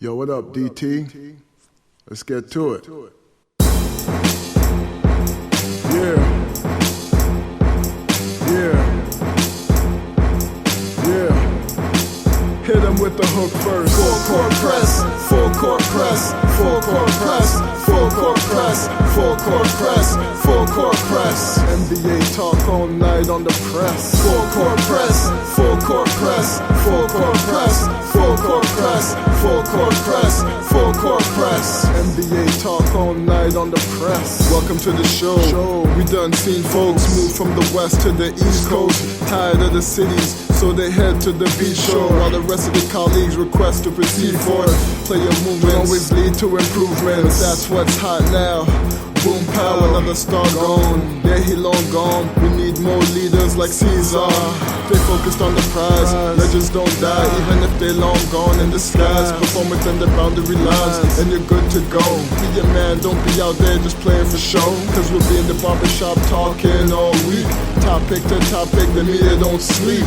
Yo, what up, DT? Let's get to it. Yeah. Hit him with the hook first. Full court press, full court press, full court press, full court press, full court press, full court press. NBA talk all night on the press. Full court press, full court press, full court press, full court press, full court press, full court press. NBA talk all night on the press. Welcome to the show. We done seen folks move from the west to the east coast. Tired of the cities, so they head to the beach show. While the rest of the colleagues request to proceed forward. Player movements always lead to improvements. That's what's hot now. Boom pow, another star gone. Yeah, he long gone. We need more leaders like Caesar. Stay focused on the prize. Legends don't die, even if they long gone in the skies. Perform within the boundary lines, and you're good to go. Be a man, don't be out there just playing for show. Cause we'll be in the barbershop talking all week. Topic to topic, the media don't sleep.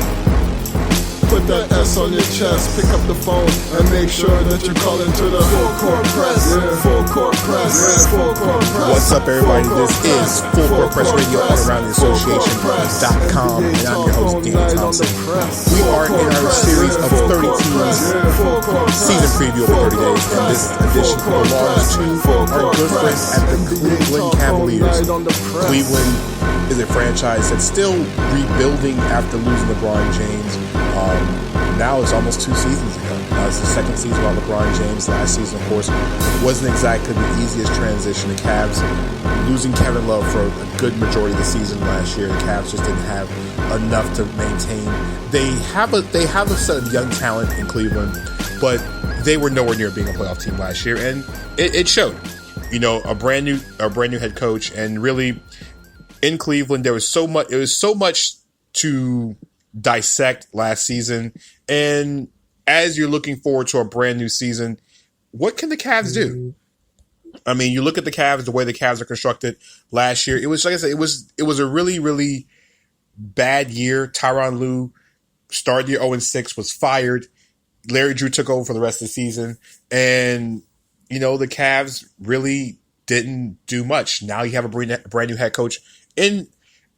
Put that S on your chest, pick up the phone, and make sure that you call into the full court press, full court press, full court press. What's up, everybody? This is Full Court Press Radio on AroundTheAssociation.com, and I'm your host, Dan Thompson. We are in our series of 30 teams, season preview over 30 days, and this edition belongs to our good friends at the Cleveland Cavaliers. Cleveland is a franchise that's still rebuilding after losing LeBron James. Now it's almost 2 seasons ago. It's the second season without LeBron James. Last season, of course, wasn't exactly the easiest transition. The Cavs losing Kevin Love for a good majority of the season last year. The Cavs just didn't have enough to maintain. They have a set of young talent in Cleveland, but they were nowhere near being a playoff team last year, and it showed. You know, a brand new head coach, and really in Cleveland there was so much. It was so much to dissect last season, and as you're looking forward to a brand new season, what can the Cavs do? I mean, you look at the Cavs, the way the Cavs are constructed last year. It was, like I said, it was a really, really bad year. Tyronn Lue started year 0-6, was fired. Larry Drew took over for the rest of the season, and you know the Cavs really didn't do much. Now you have a brand new head coach in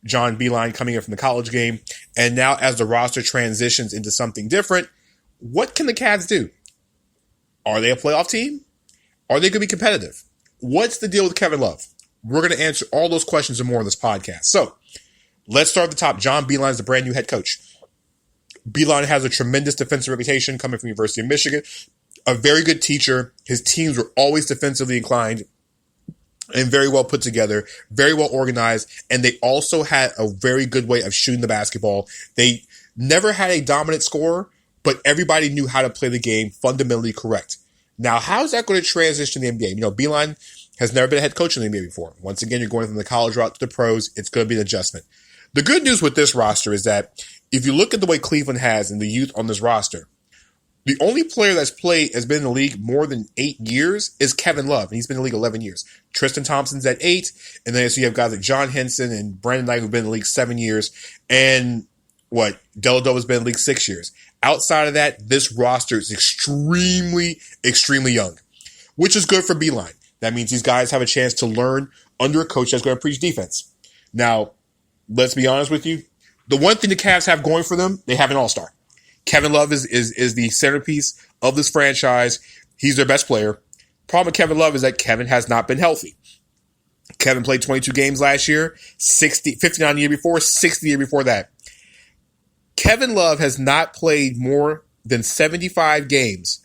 John Beilein coming in from the college game. And now as the roster transitions into something different, what can the Cavs do? Are they a playoff team? Are they going to be competitive? What's the deal with Kevin Love? We're going to answer all those questions and more on this podcast. So let's start at the top. John Beilein is the brand new head coach. Beilein has a tremendous defensive reputation coming from the University of Michigan. A very good teacher. His teams were always defensively inclined and very well put together, very well organized, and they also had a very good way of shooting the basketball. They never had a dominant scorer, but everybody knew how to play the game fundamentally correct. Now, how is that going to transition to the NBA? You know, Beilein has never been a head coach in the NBA before. Once again, you're going from the college route to the pros. It's going to be an adjustment. The good news with this roster is that if you look at the way Cleveland has and the youth on this roster, the only player has been in the league more than 8 years is Kevin Love. And he's been in the league 11 years. Tristan Thompson's at 8. And then so you have guys like John Henson and Brandon Knight who've been in the league 7 years. And Dellavedova has been in the league 6 years. Outside of that, this roster is extremely, extremely young, which is good for Beilein. That means these guys have a chance to learn under a coach that's going to preach defense. Now, let's be honest with you. The one thing the Cavs have going for them, they have an all-star. Kevin Love is the centerpiece of this franchise. He's their best player. Problem with Kevin Love is that Kevin has not been healthy. Kevin played 22 games last year, 59 the year before, 60 the year before that. Kevin Love has not played more than 75 games,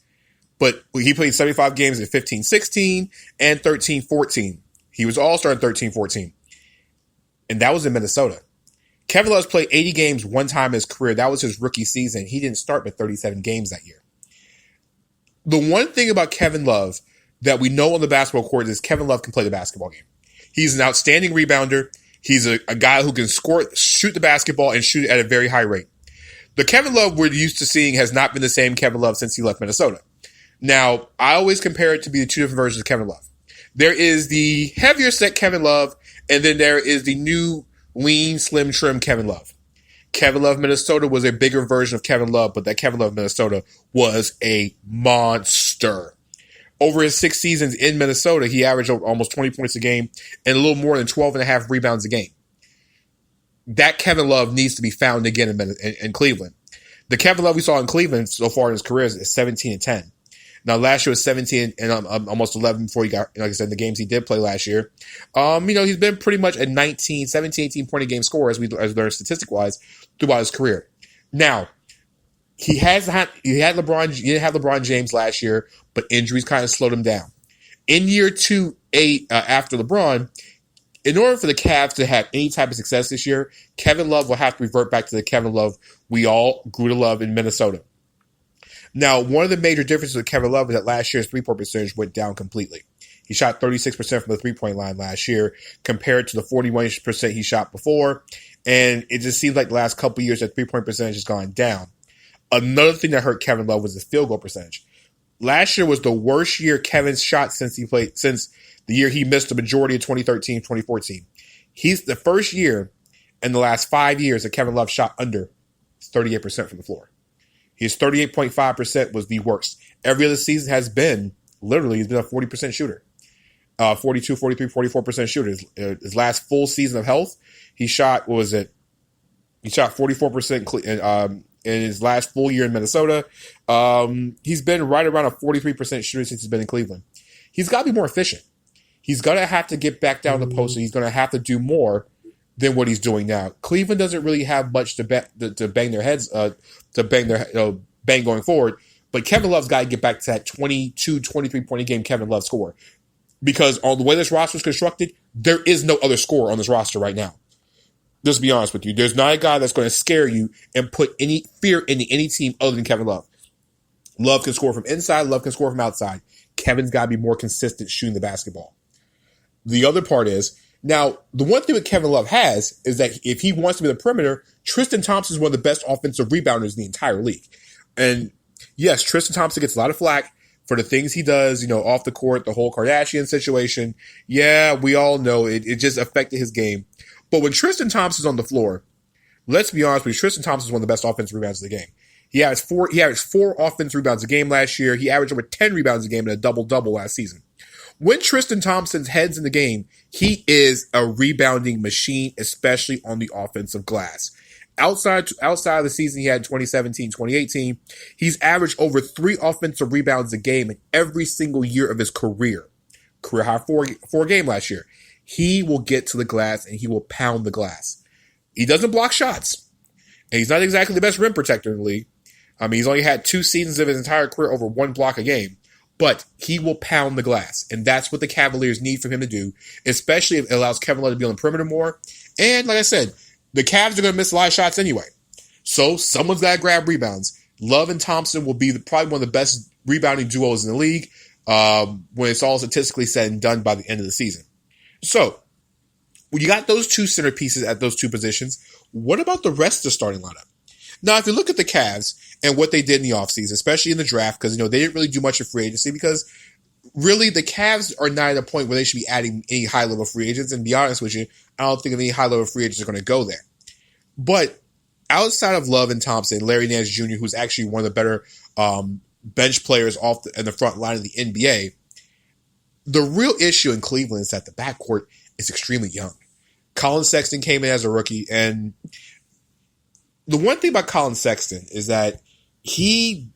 but he played 75 games in 15-16 and 13-14. He was all-star in 13-14, and that was in Minnesota. Kevin Love's played 80 games one time in his career. That was his rookie season. He didn't start but 37 games that year. The one thing about Kevin Love that we know on the basketball court is Kevin Love can play the basketball game. He's an outstanding rebounder. He's a guy who can shoot the basketball and shoot it at a very high rate. The Kevin Love we're used to seeing has not been the same Kevin Love since he left Minnesota. Now, I always compare it to be the two different versions of Kevin Love. There is the heavier set Kevin Love, and then there is the new lean, slim, trim Kevin Love. Kevin Love Minnesota was a bigger version of Kevin Love, but that Kevin Love Minnesota was a monster. Over his 6 seasons in Minnesota, he averaged almost 20 points a game and a little more than 12.5 rebounds a game. That Kevin Love needs to be found again in Cleveland. The Kevin Love we saw in Cleveland so far in his career is 17-10. Now, last year was 17 and almost 11 before he got, like I said, in the games he did play last year. He's been pretty much a 17, 18 point a game scorer as we learned statistic-wise throughout his career. Now, he didn't have LeBron James last year, but injuries kind of slowed him down. In year 2, after LeBron, in order for the Cavs to have any type of success this year, Kevin Love will have to revert back to the Kevin Love we all grew to love in Minnesota. Now, one of the major differences with Kevin Love is that last year's three-point percentage went down completely. He shot 36% from the three-point line last year compared to the 41% he shot before, and it just seems like the last couple of years that three-point percentage has gone down. Another thing that hurt Kevin Love was his field goal percentage. Last year was the worst year Kevin's shot since the year he missed the majority of 2013, 2014. He's the first year in the last 5 years that Kevin Love shot under 38% from the floor. His 38.5% was the worst. Every other season has been, literally, he's been a 40% shooter. 42, 43, 44% shooter. His last full season of health, he shot, He shot 44% in his last full year in Minnesota. He's been right around a 43% shooter since he's been in Cleveland. He's got to be more efficient. He's going to have to get back down the post, and he's going to have to do more than what he's doing now. Cleveland doesn't really have much to bang their heads, bang going forward. But Kevin Love's got to get back to that 22, 23 point a game Kevin Love score. Because on the way this roster is constructed, there is no other scorer on this roster right now. Just to be honest with you, there's not a guy that's going to scare you and put any fear into any team other than Kevin Love. Love can score from inside. Love can score from outside. Kevin's got to be more consistent shooting the basketball. The other part is, now, the one thing that Kevin Love has is that if he wants to be the perimeter, Tristan Thompson is one of the best offensive rebounders in the entire league. And yes, Tristan Thompson gets a lot of flack for the things he does, off the court, the whole Kardashian situation. Yeah, we all know it just affected his game. But when Tristan Thompson's on the floor, let's be honest with you, Tristan Thompson is one of the best offensive rebounders of the game. He averaged four offensive rebounds a game last year. He averaged over 10 rebounds a game and a double-double last season. When Tristan Thompson's head's in the game, he is a rebounding machine, especially on the offensive glass. Outside of the season he had 2017, 2018, he's averaged over 3 offensive rebounds a game in every single year of his career. Career high 4 game last year. He will get to the glass and he will pound the glass. He doesn't block shots. And he's not exactly the best rim protector in the league. I mean, he's only had 2 seasons of his entire career over 1 block a game. But he will pound the glass. And that's what the Cavaliers need for him to do, especially if it allows Kevin Love to be on the perimeter more. And like I said, the Cavs are going to miss a lot of shots anyway. So someone's got to grab rebounds. Love and Thompson will be probably one of the best rebounding duos in the league when it's all statistically said and done by the end of the season. So when you got those 2 centerpieces at those 2 positions, what about the rest of the starting lineup? Now, if you look at the Cavs and what they did in the offseason, especially in the draft, because, they didn't really do much of free agency because really the Cavs are not at a point where they should be adding any high-level free agents. And to be honest with you, I don't think any high-level free agents are going to go there. But outside of Love and Thompson, Larry Nance Jr., who's actually one of the better bench players in the front line of the NBA, the real issue in Cleveland is that the backcourt is extremely young. Colin Sexton came in as a rookie, and the one thing about Colin Sexton is that he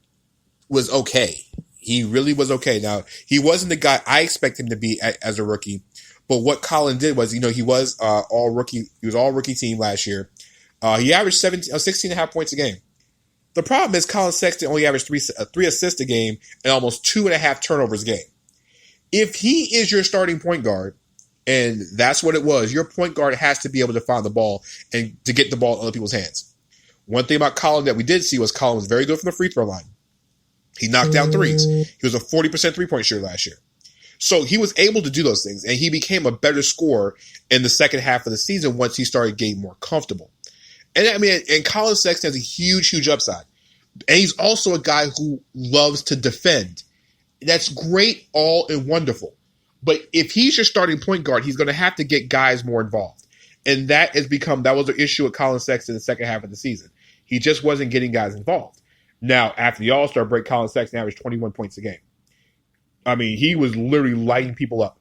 was okay. He really was okay. Now, he wasn't the guy I expect him to be as a rookie, but what Colin did was, he was all rookie. He was all rookie team last year. He averaged 16.5 points a game. The problem is Colin Sexton only averaged 3 assists a game and almost 2.5 turnovers a game. If he is your starting point guard, and that's what it was, your point guard has to be able to find the ball and to get the ball in other people's hands. One thing about Colin that we did see was Colin was very good from the free throw line. He knocked down threes. He was a 40% three-point shooter last year. So he was able to do those things, and he became a better scorer in the second half of the season once he started getting more comfortable. And Colin Sexton has a huge, huge upside. And he's also a guy who loves to defend. That's great, all and wonderful. But if he's your starting point guard, he's going to have to get guys more involved. And that was the issue with Colin Sexton in the second half of the season. He just wasn't getting guys involved. Now, after the All-Star break, Colin Sexton averaged 21 points a game. I mean, he was literally lighting people up.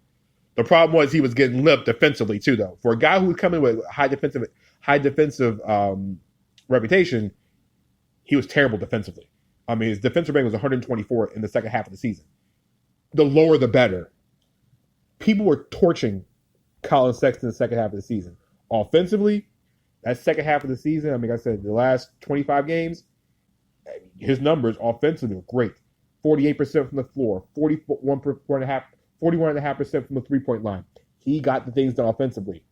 The problem was he was getting lipped defensively too, though. For a guy who was coming with high defensive reputation, he was terrible defensively. I mean, his defensive rating was 124 in the second half of the season. The lower, the better. People were torching Colin Sexton in the second half of the season. Offensively, that second half of the season, I mean, like I said, the last 25 games, his numbers offensively were great. 48% from the floor, 41.5% from the three-point line. He got the things done offensively.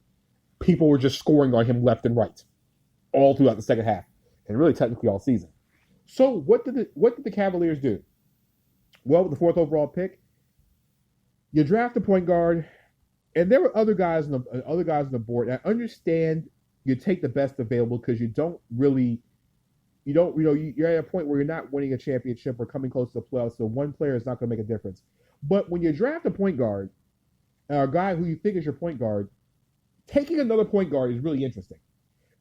People were just scoring on him left and right all throughout the second half, and really technically all season. So what did the Cavaliers do? Well, with the fourth overall pick, you draft a point guard, and there were other guys on the board. And I understand you take the best available because you're at a point where you're not winning a championship or coming close to the playoffs, so one player is not going to make a difference. But when you draft a point guard, a guy who you think is your point guard, taking another point guard is really interesting.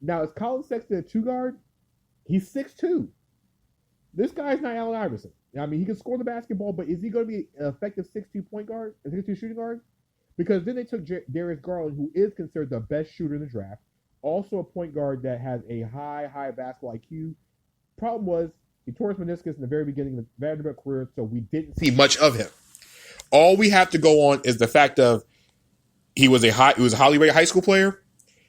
Now, is Colin Sexton a two guard? He's 6'2". This guy's not Allen Iverson. I mean, he can score the basketball, but is he going to be an effective 6'2" point guard, a 6'2" shooting guard? Because then they took Darius Garland, who is considered the best shooter in the draft, also a point guard that has a high basketball IQ. Problem was, he tore his meniscus in the very beginning of his Vanderbilt career, so we didn't see much of him. All we have to go on is the fact of he was a highly rated high school player.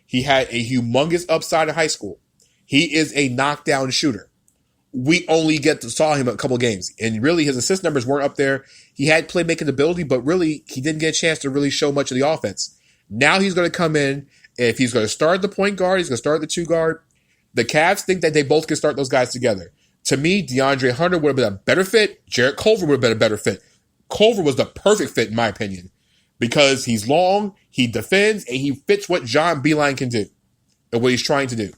He had a humongous upside in high school. He is a knockdown shooter. We only saw him a couple of games, and really his assist numbers weren't up there. He had playmaking ability, but really he didn't get a chance to really show much of the offense. Now he's going to come in. If he's going to start the point guard, he's going to start the two guard. The Cavs think that they both can start those guys together. To me, DeAndre Hunter would have been a better fit. Jarrett Culver would have been a better fit. Culver was the perfect fit, in my opinion, because he's long, he defends, and he fits what John Beilein can do and what he's trying to do.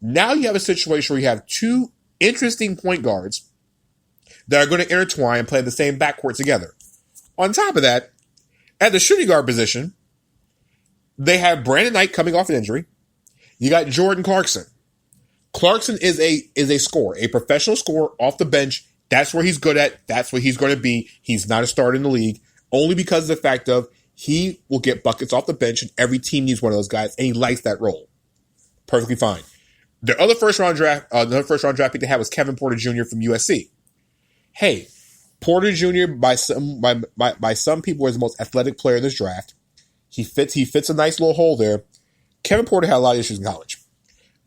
Now you have a situation where you have two interesting point guards that are going to intertwine and play the same backcourt together. On top of that, at the shooting guard position, they have Brandon Knight coming off an injury. You got Jordan Clarkson. Clarkson is a scorer, a professional scorer off the bench. That's where he's good at. That's what he's going to be. He's not a starter in the league, only because of the fact of he will get buckets off the bench, and every team needs one of those guys, and he likes that role. Perfectly fine. The other first round draft pick they had was Kevin Porter Jr. from USC. Hey, Porter Jr. by some people is the most athletic player in this draft. He fits a nice little hole there. Kevin Porter had a lot of issues in college.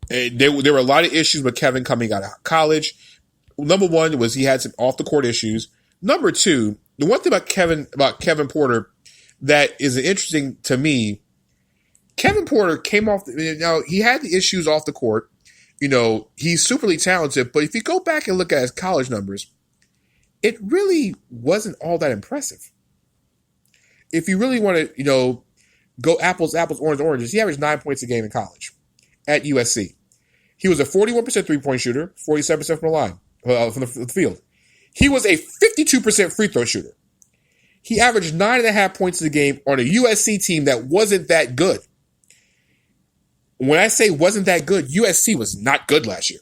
There were a lot of issues with Kevin coming out of college. Number one was he had some off the court issues. Number two, the one thing about Kevin Porter that is interesting to me, Kevin Porter came off. He had the issues off the court. He's superly talented, but if you go back and look at his college numbers, it really wasn't all that impressive. If you really want to, go apples, oranges, he averaged 9 points a game in college at USC. He was a 41% three-point shooter, 47% from the line, from the field. He was a 52% free throw shooter. He averaged 9.5 points a game on a USC team that wasn't that good. When I say wasn't that good, USC was not good last year.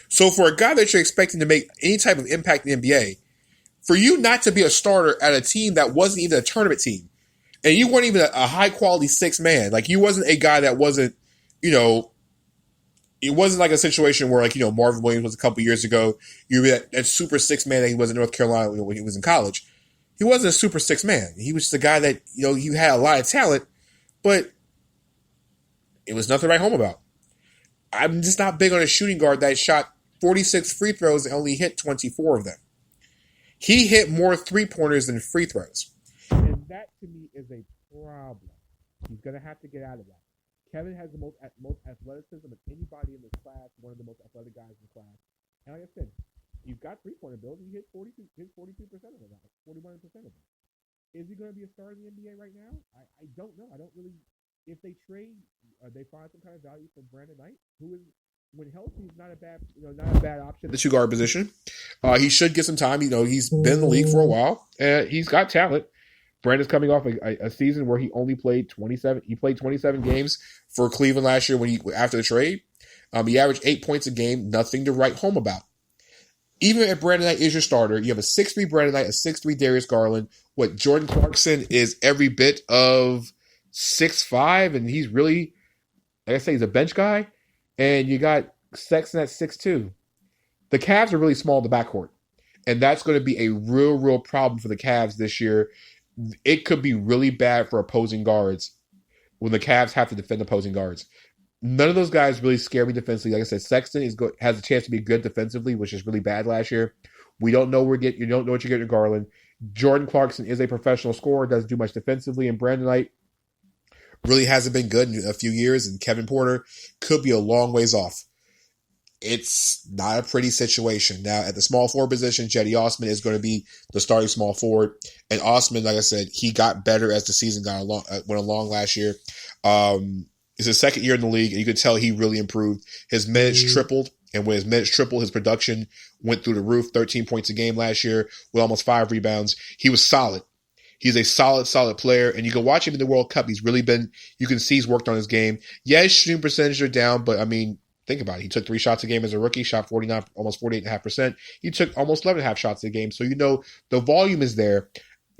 So for a guy that you're expecting to make any type of impact in the NBA, for you not to be a starter at a team that wasn't even a tournament team, and you weren't even a high-quality sixth man, like you wasn't a guy that wasn't, it wasn't like a situation where Marvin Williams was a couple years ago. You were that super sixth man that he was in North Carolina when he was in college. He wasn't a super sixth man. He was just a guy that, he had a lot of talent, but it was nothing to write home about. I'm just not big on a shooting guard that shot 46 free throws and only hit 24 of them. He hit more three-pointers than free throws. And that, to me, is a problem. He's going to have to get out of that. Kevin has the most athleticism of anybody in this class, one of the most athletic guys in the class. And like I said, you've got three-pointer ability. He hit 42% of them, 41% of them. Is he going to be a star in the NBA right now? I don't know. I don't really. If they trade, they find some kind of value for Brandon Knight, who is, when healthy, is not a bad option. The two guard position, he should get some time. He's been in the league for a while, and he's got talent. Brandon's coming off a season where he only played 27. He played 27 games for Cleveland last year after the trade. He averaged 8 points a game, nothing to write home about. even if Brandon Knight is your starter, you have a 6'3" Brandon Knight, a 6'3" Darius Garland. What Jordan Clarkson is every bit of 6'5", and he's really, like I say, he's a bench guy. And you got Sexton at 6'2". The Cavs are really small in the backcourt. And that's going to be a real problem for the Cavs this year. It could be really bad for opposing guards when the Cavs have to defend opposing guards. None of those guys really scare me defensively. Like I said, Sexton has a chance to be good defensively, which is really bad last year. We don't know you don't know what you're getting in Garland. Jordan Clarkson is a professional scorer, doesn't do much defensively, and Brandon Knight really hasn't been good in a few years, and Kevin Porter could be a long ways off. It's not a pretty situation. Now, at the small forward position, Cedi Osman is going to be the starting small forward. And Osman, like I said, he got better as the season went along last year. It's his second year in the league, and you could tell he really improved. His minutes tripled, and when his minutes tripled, his production went through the roof. 13 points a game last year with almost 5 rebounds. He was solid. He's a solid player, and you can watch him in the World Cup. You can see he's worked on his game. Yeah, his shooting percentages are down, but I mean, think about it. He took 3 shots a game as a rookie, shot 49, almost 48.5%. He took almost 11.5 shots a game. So, the volume is there.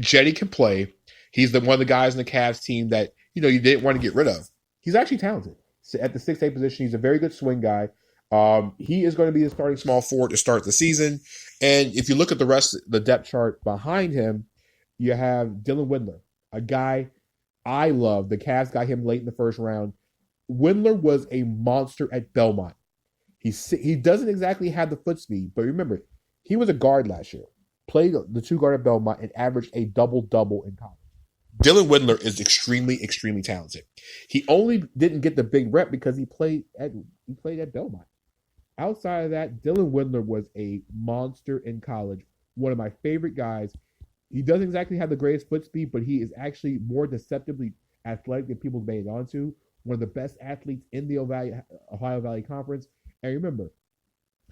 Cedi can play. He's one of the guys in the Cavs team that, you didn't want to get rid of. He's actually talented. So at the 6'8" position, he's a very good swing guy. He is going to be the starting small forward to start the season. And if you look at the rest of the depth chart behind him, you have Dylan Windler, a guy I love. The Cavs got him late in the first round. Windler was a monster at Belmont. He doesn't exactly have the foot speed, but remember, he was a guard last year. Played the 2 guard at Belmont and averaged a double-double in college. Dylan Windler is extremely talented. He only didn't get the big rep because he played at Belmont. Outside of that, Dylan Windler was a monster in college. One of my favorite guys. He doesn't exactly have the greatest foot speed, but he is actually more deceptively athletic than people made it onto. One of the best athletes in the Ohio Valley Conference. And remember,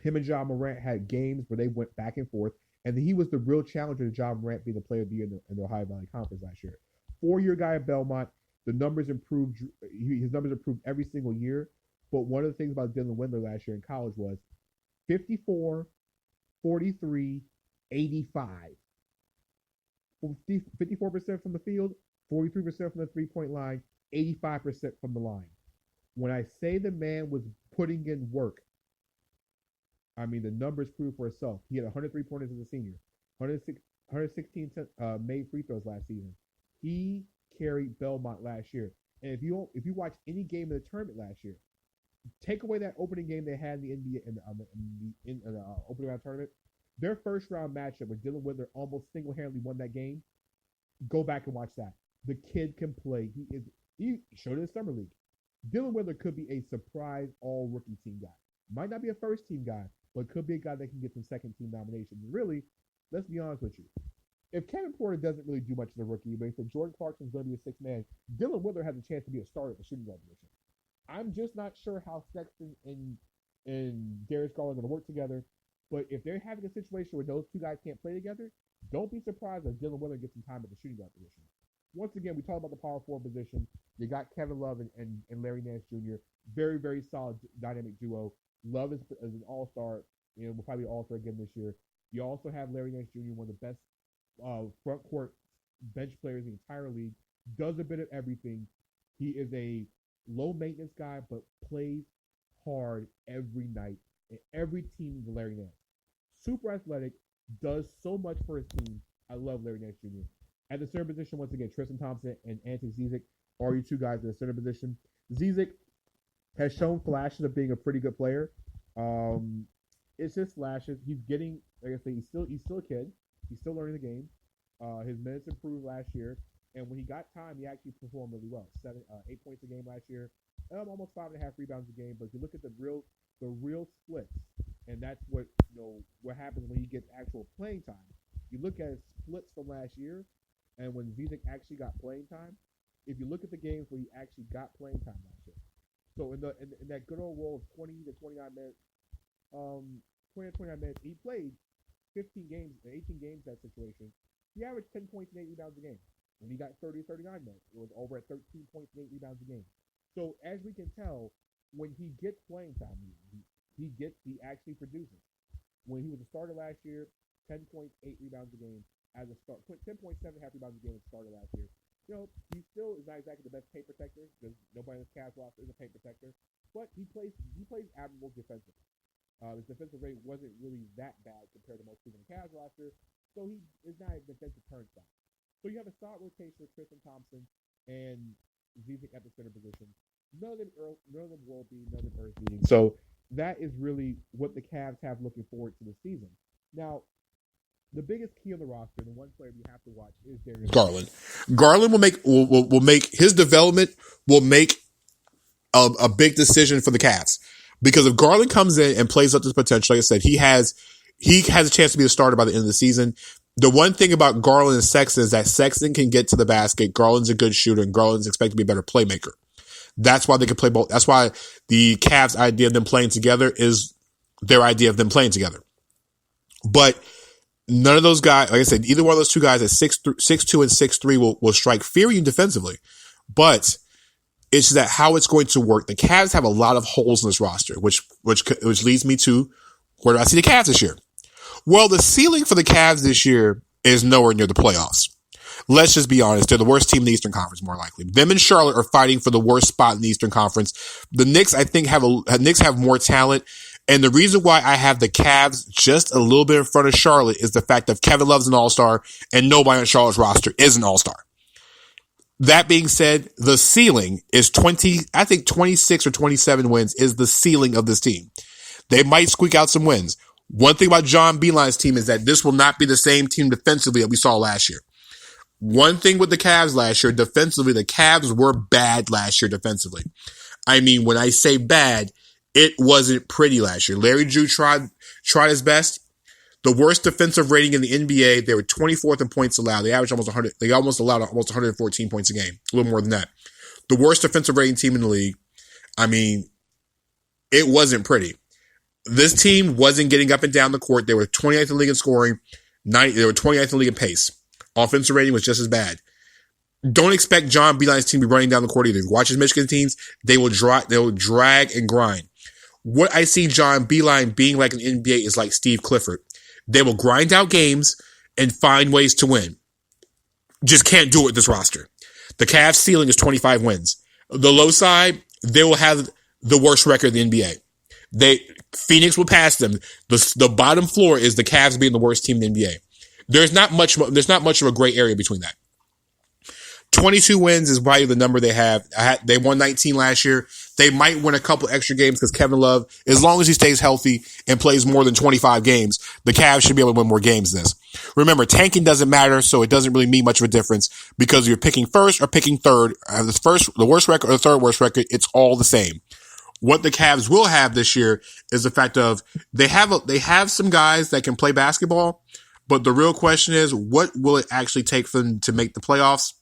him and John Morant had games where they went back and forth, and he was the real challenger to John Morant being the player of the year in the Ohio Valley Conference last year. 4-year guy at Belmont. The numbers improved. His numbers improved every single year. But one of the things about Dylan Windler last year in college was 54, 43, 85. 54% from the field, 43% from the three-point line, 85% from the line. When I say the man was putting in work, I mean the numbers prove for itself. He had 103 pointers as a senior, 116 made free throws last season. He carried Belmont last year. And if you watch any game in the tournament last year, take away that opening game they had in the NBA in the opening round tournament, their first round matchup where Dylan Windler almost single-handedly won that game. Go back and watch that. The kid can play. He showed it in Summer League. Dylan Windler could be a surprise all-rookie team guy. Might not be a first-team guy, but could be a guy that can get some second-team nominations. Really, let's be honest with you. If Kevin Porter doesn't really do much as a rookie, but if Jordan Clarkson's going to be a sixth man, Dylan Windler has a chance to be a starter at the shooting guard position. I'm just not sure how Sexton and Darius Garland are going to work together. But if they're having a situation where those two guys can't play together, don't be surprised if Dylan Windler gets some time at the shooting guard position. Once again, we talk about the power forward position. You got Kevin Love and Larry Nance Jr. Very, very solid dynamic duo. Love is an all-star. Will probably be all-star again this year. You also have Larry Nance Jr., one of the best front court bench players in the entire league. Does a bit of everything. He is a low-maintenance guy, but plays hard every night. And every team is Larry Nance. Super athletic, does so much for his team. I love Larry Nance Jr. At the center position, once again, Tristan Thompson and Ante Zizic are your two guys in the center position. Zizic has shown flashes of being a pretty good player. It's just flashes. He's getting, like I say, he's still a kid. He's still learning the game. His minutes improved last year, and when he got time, he actually performed really well. 8 points a game last year, almost 5.5 rebounds a game. But if you look at the real splits, and that's what happens when he gets actual playing time. You look at his splits from last year, and when Zizic actually got playing time. If you look at the games where he actually got playing time last year, so in that good old role of 20 to 29 minutes, 20 to 29 minutes, he played 15 games, 18 games that situation. He averaged 10 points and 8 rebounds a game. When he got 30 to 39 minutes, it was over at 13 points and 8 rebounds a game. So as we can tell, when he gets playing time, he actually produces. when he was a starter last year, 10 points, 8 rebounds a game as a start, 10.7 half rebounds a game as a starter last year. He still is not exactly the best paint protector because nobody in this Cavs roster is a paint protector, but he plays admirable defensively. His defensive rate wasn't really that bad compared to most people in the Cavs roster, so he is not a defensive turnstile. So you have a solid rotation with Tristan Thompson and Zizic at the center position. None of them will be, none of them earth beating. So that is really what the Cavs have looking forward to this season. Now, the biggest key on the roster, the one player we have to watch, is Darius Garland. Garland will make his development will make a big decision for the Cavs, because if Garland comes in and plays up to his potential, like I said, he has a chance to be a starter by the end of the season. The one thing about Garland and Sexton is that Sexton can get to the basket. Garland's a good shooter, and Garland's expected to be a better playmaker. That's why they can play both. That's why the Cavs' idea of them playing together is their idea of them playing together. But none of those guys, like I said, either one of those two guys at 6'2" and 6'3" will strike fear you defensively. But it's that how it's going to work. The Cavs have a lot of holes in this roster, which leads me to where do I see the Cavs this year? Well, the ceiling for the Cavs this year is nowhere near the playoffs. Let's just be honest. They're the worst team in the Eastern Conference, more likely. Them and Charlotte are fighting for the worst spot in the Eastern Conference. The Knicks, I think, have more talent. And the reason why I have the Cavs just a little bit in front of Charlotte is the fact that Kevin Love's an all-star and nobody on Charlotte's roster is an all-star. That being said, the ceiling is 26 or 27 wins is the ceiling of this team. They might squeak out some wins. One thing about John Beilein's team is that this will not be the same team defensively that we saw last year. One thing with the Cavs last year, defensively, the Cavs were bad last year defensively. I mean, when I say bad, it wasn't pretty last year. Larry Drew tried his best. The worst defensive rating in the NBA, they were 24th in points allowed. They averaged almost 100. They almost allowed almost 114 points a game, a little more than that. The worst defensive rating team in the league. I mean, it wasn't pretty. This team wasn't getting up and down the court. They were 28th in the league in scoring. They were 28th in the league in pace. Offensive rating was just as bad. Don't expect John Beilein's team to be running down the court either. Watch his Michigan teams. They will drag and grind. What I see John Beilein being like in the NBA is like Steve Clifford. They will grind out games and find ways to win. Just can't do it with this roster. The Cavs ceiling is 25 wins. The low side, they will have the worst record in the NBA. Phoenix will pass them. The bottom floor is the Cavs being the worst team in the NBA. There's not much of a gray area between that. 22 wins is probably the number they have. They won 19 last year. They might win a couple extra games because Kevin Love, as long as he stays healthy and plays more than 25 games, the Cavs should be able to win more games than this. Remember, tanking doesn't matter, so it doesn't really mean much of a difference because you're picking first or picking third. The worst record or the third worst record, it's all the same. What the Cavs will have this year is the fact of they have some guys that can play basketball, but the real question is, what will it actually take for them to make the playoffs?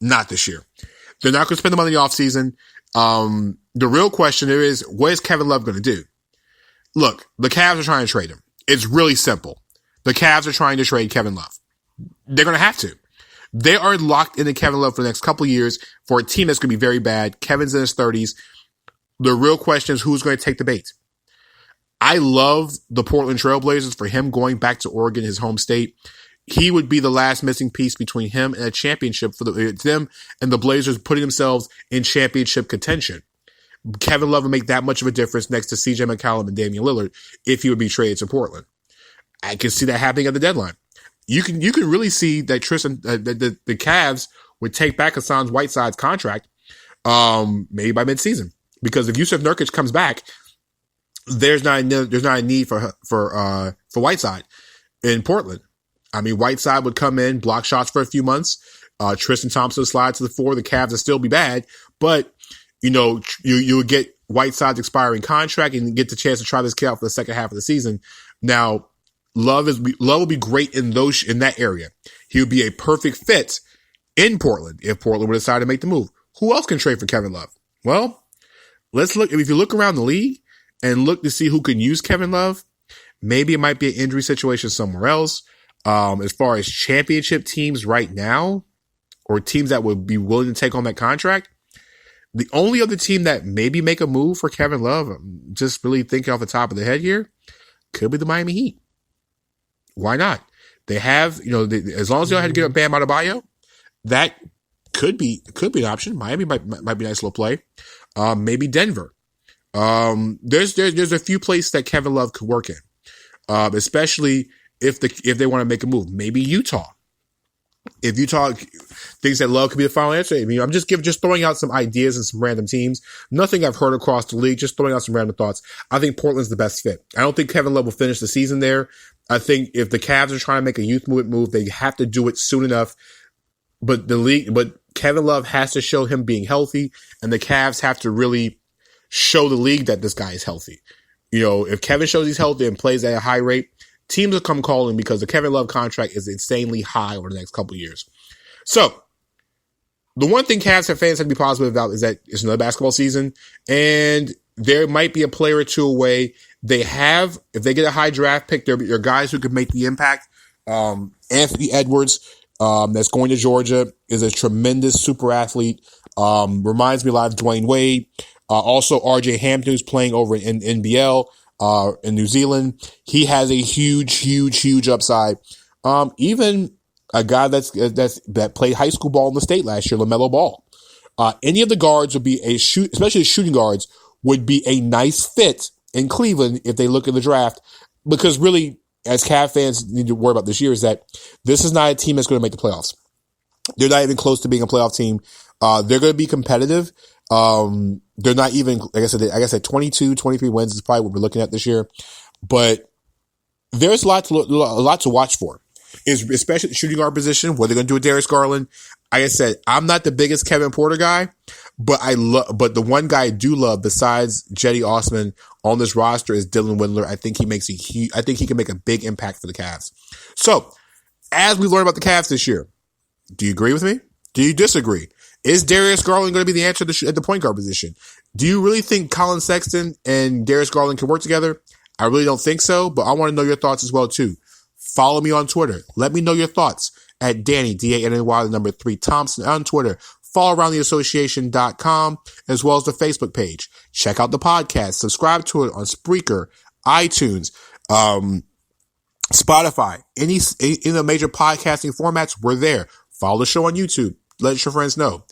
Not this year. They're not going to spend the money in the offseason. The real question there is, what is Kevin Love going to do? Look, the Cavs are trying to trade him. It's really simple. The Cavs are trying to trade Kevin Love. They're going to have to. They are locked into Kevin Love for the next couple of years for a team that's going to be very bad. Kevin's in his 30s. The real question is, who's going to take the bait? I love the Portland Trailblazers for him going back to Oregon, his home state. He would be the last missing piece between him and a championship for them and the Blazers putting themselves in championship contention. Kevin Love would make that much of a difference next to CJ McCollum and Damian Lillard if he would be traded to Portland. I can see that happening at the deadline. You can really see that the Cavs would take back Hassan Whiteside's contract, maybe by midseason, because if Yusuf Nurkic comes back, there's not a need for Whiteside in Portland. I mean, Whiteside would come in, block shots for a few months. Tristan Thompson would slide to the floor. The Cavs would still be bad, but you would get Whiteside's expiring contract and get the chance to try this kid out for the second half of the season. Now, Love will be great in that area. He would be a perfect fit in Portland if Portland would decide to make the move. Who else can trade for Kevin Love? Well, let's look. If you look around the league and look to see who can use Kevin Love, maybe it might be an injury situation somewhere else. As far as championship teams right now, or teams that would be willing to take on that contract, the only other team that maybe make a move for Kevin Love, I'm just really thinking off the top of the head here, could be the Miami Heat. Why not? They have, as long as they don't have to get a Bam Adebayo, that could be an option. Miami might be a nice little play. Maybe Denver. There's a few places that Kevin Love could work in, especially if they want to make a move. Maybe Utah. If Utah thinks that Love could be the final answer, I'm just throwing out some ideas and some random teams. Nothing I've heard across the league. Just throwing out some random thoughts. I think Portland's the best fit. I don't think Kevin Love will finish the season there. I think if the Cavs are trying to make a youth movement move, they have to do it soon enough. But Kevin Love has to show him being healthy, and the Cavs have to really show the league that this guy is healthy. If Kevin shows he's healthy and plays at a high rate, teams will come calling because the Kevin Love contract is insanely high over the next couple of years. So, the one thing Cavs fans have to be positive about is that it's another basketball season, and there might be a player or two away. If they get a high draft pick, there are guys who could make the impact. Anthony Edwards, that's going to Georgia, is a tremendous super athlete. Reminds me a lot of Dwayne Wade. Also, RJ Hampton, who's playing over in NBL in New Zealand. He has a huge upside. Even a guy that played high school ball in the state last year, LaMelo Ball. Any of the guards would be especially the shooting guards, would be a nice fit in Cleveland if they look at the draft. Because really, as Cavs fans need to worry about this year, is that this is not a team that's going to make the playoffs. They're not even close to being a playoff team. They're going to be competitive. They're not even, like I said, 22, 23 wins is probably what we're looking at this year. But there's a lot to watch for, especially the shooting guard position. What they're going to do with Darius Garland. Like I said, I'm not the biggest Kevin Porter guy, but but the one guy I do love besides Jetty Osman on this roster is Dylan Windler. I think he can make a big impact for the Cavs. So, as we learn about the Cavs this year, do you agree with me? Do you disagree? Is Darius Garland going to be the answer at the point guard position? Do you really think Colin Sexton and Darius Garland can work together? I really don't think so, but I want to know your thoughts as well, too. Follow me on Twitter. Let me know your thoughts at Danny, DANNY, 3 Thompson on Twitter. Follow aroundtheassociation.com as well as the Facebook page. Check out the podcast. Subscribe to it on Spreaker, iTunes, Spotify, any of the major podcasting formats. We're there. Follow the show on YouTube. Let your friends know.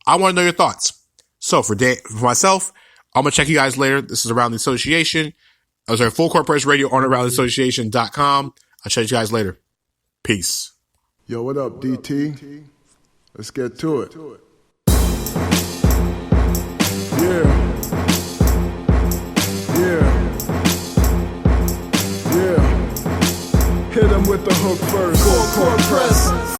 I want to know your thoughts. So for myself, I'm going to check you guys later. This is Around the Association. Full Court Press Radio on aroundtheassociation.com. I'll check you guys later. Peace. Yo, what up, DT? Let's get to it. Yeah. Hit him with the hook first. Full Court Press.